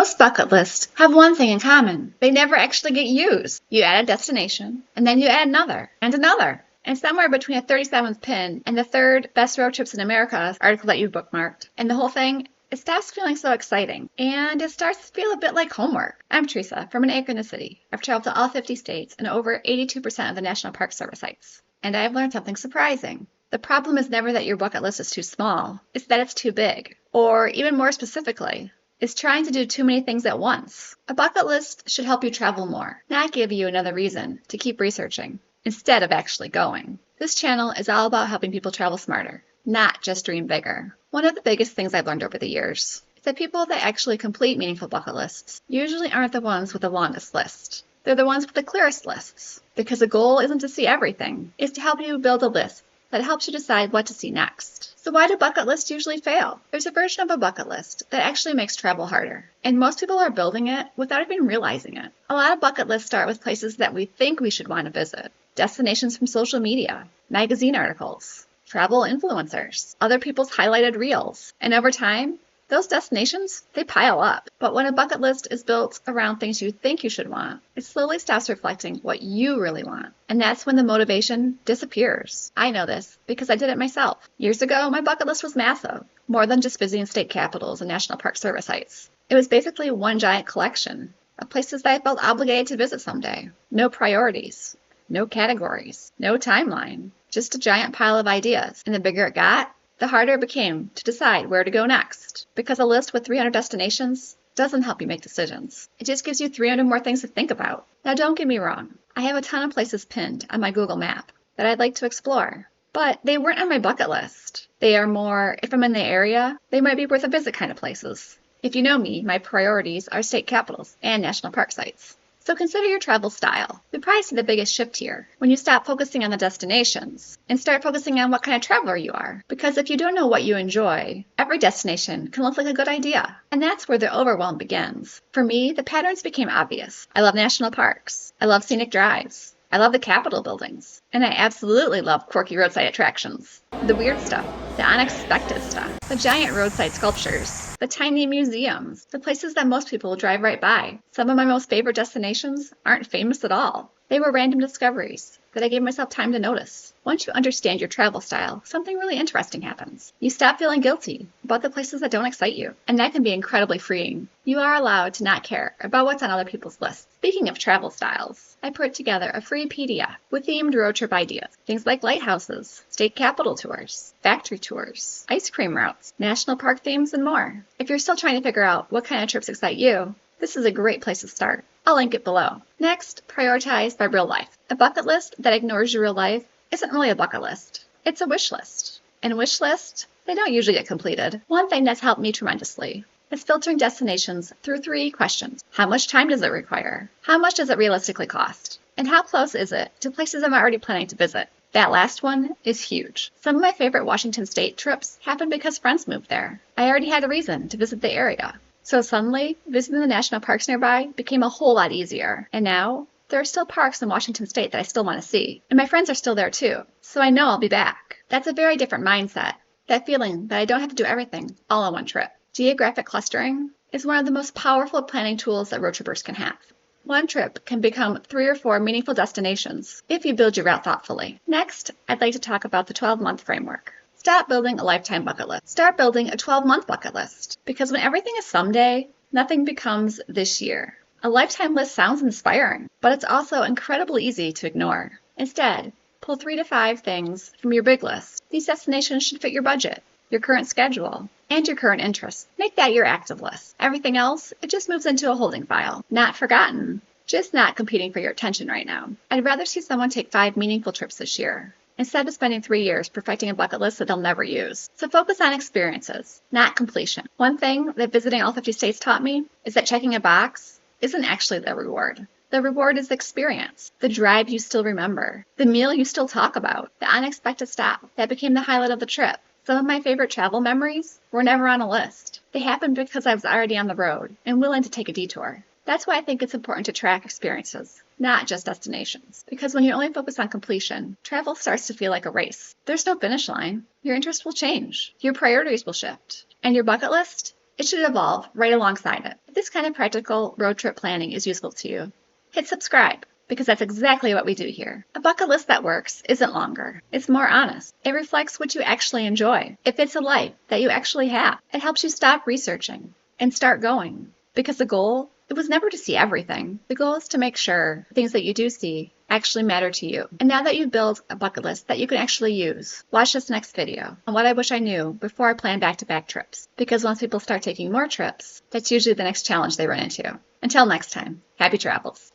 Most bucket lists have one thing in common. They never actually get used. You add a destination, and then you add another, and another. And somewhere between a 37th pin and the third best road trips in America article that you bookmarked. And the whole thing, it stops feeling so exciting. And it starts to feel a bit like homework. I'm Teresa from an acre in the city. I've traveled to all 50 states and over 82% of the National Park Service sites. And I've learned something surprising. The problem is never that your bucket list is too small. It's that it's too big. Or even more specifically, is trying to do too many things at once. A bucket list should help you travel more, not give you another reason to keep researching, instead of actually going. This channel is all about helping people travel smarter, not just dream bigger. One of the biggest things I've learned over the years is that people that actually complete meaningful bucket lists usually aren't the ones with the longest list. They're the ones with the clearest lists, because the goal isn't to see everything. It's to help you build a list that helps you decide what to see next. So why do bucket lists usually fail? There's a version of a bucket list that actually makes travel harder, and most people are building it without even realizing it. A lot of bucket lists start with places that we think we should want to visit, destinations from social media, magazine articles, travel influencers, other people's highlighted reels, and over time, those destinations, they pile up. But when a bucket list is built around things you think you should want, it slowly stops reflecting what you really want. And that's when the motivation disappears. I know this because I did it myself. Years ago, my bucket list was massive, more than just visiting state capitals and National Park Service sites. It was basically one giant collection of places that I felt obligated to visit someday. No priorities, no categories, no timeline, just a giant pile of ideas. And the bigger it got, the harder it became to decide where to go next. Because a list with 300 destinations doesn't help you make decisions. It just gives you 300 more things to think about. Now don't get me wrong, I have a ton of places pinned on my Google map that I'd like to explore, but they weren't on my bucket list. They are more, if I'm in the area, they might be worth a visit kind of places. If you know me, my priorities are state capitals and national park sites. So consider your travel style. You'll probably see the biggest shift here when you stop focusing on the destinations and start focusing on what kind of traveler you are. Because if you don't know what you enjoy, every destination can look like a good idea. And that's where the overwhelm begins. For me, the patterns became obvious. I love national parks. I love scenic drives. I love the Capitol buildings. And I absolutely love quirky roadside attractions. The weird stuff, the unexpected stuff, the giant roadside sculptures, the tiny museums, the places that most people drive right by. Some of my most favorite destinations aren't famous at all. They were random discoveries that I gave myself time to notice. Once you understand your travel style, something really interesting happens. You stop feeling guilty about the places that don't excite you, and that can be incredibly freeing. You are allowed to not care about what's on other people's lists. Speaking of travel styles, I put together a free PDF with themed road trip ideas. Things like lighthouses, state capitol tours, factory tours, ice cream routes, national park themes, and more. If you're still trying to figure out what kind of trips excite you, this is a great place to start. I'll link it below. Next, prioritize by real life. A bucket list that ignores your real life isn't really a bucket list. It's a wish list. And wish lists, they don't usually get completed. One thing that's helped me tremendously is filtering destinations through 3 questions. How much time does it require? How much does it realistically cost? And how close is it to places I'm already planning to visit? That last one is huge. Some of my favorite Washington State trips happened because friends moved there. I already had a reason to visit the area. So suddenly, visiting the national parks nearby became a whole lot easier. And now, there are still parks in Washington State that I still want to see. And my friends are still there too, so I know I'll be back. That's a very different mindset. That feeling that I don't have to do everything all on one trip. Geographic clustering is one of the most powerful planning tools that road trippers can have. One trip can become 3 or 4 meaningful destinations if you build your route thoughtfully. Next, I'd like to talk about the 12-month framework. Stop building a lifetime bucket list. Start building a 12-month bucket list. Because when everything is someday, nothing becomes this year. A lifetime list sounds inspiring, but it's also incredibly easy to ignore. Instead, pull 3 to 5 things from your big list. These destinations should fit your budget, your current schedule, and your current interests. Make that your active list. Everything else, it just moves into a holding file. Not forgotten, just not competing for your attention right now. I'd rather see someone take 5 meaningful trips this year, instead of spending 3 years perfecting a bucket list that they'll never use. So focus on experiences, not completion. One thing that visiting all 50 states taught me is that checking a box isn't actually the reward. The reward is the experience, the drive you still remember, the meal you still talk about, the unexpected stop that became the highlight of the trip. Some of my favorite travel memories were never on a list. They happened because I was already on the road and willing to take a detour. That's why I think it's important to track experiences, not just destinations. Because when you only focus on completion, travel starts to feel like a race. There's no finish line. Your interests will change. Your priorities will shift. And your bucket list, It should evolve right alongside it. If this kind of practical road trip planning is useful to you, hit subscribe, because that's exactly what we do here. A bucket list that works isn't longer. It's more honest. It reflects what you actually enjoy. It fits a life that you actually have. It helps you stop researching and start going. Because the goal, it was never to see everything. The goal is to make sure things that you do see actually matter to you. And now that you've built a bucket list that you can actually use, watch this next video on what I wish I knew before I planned back-to-back trips. Because once people start taking more trips, that's usually the next challenge they run into. Until next time, happy travels.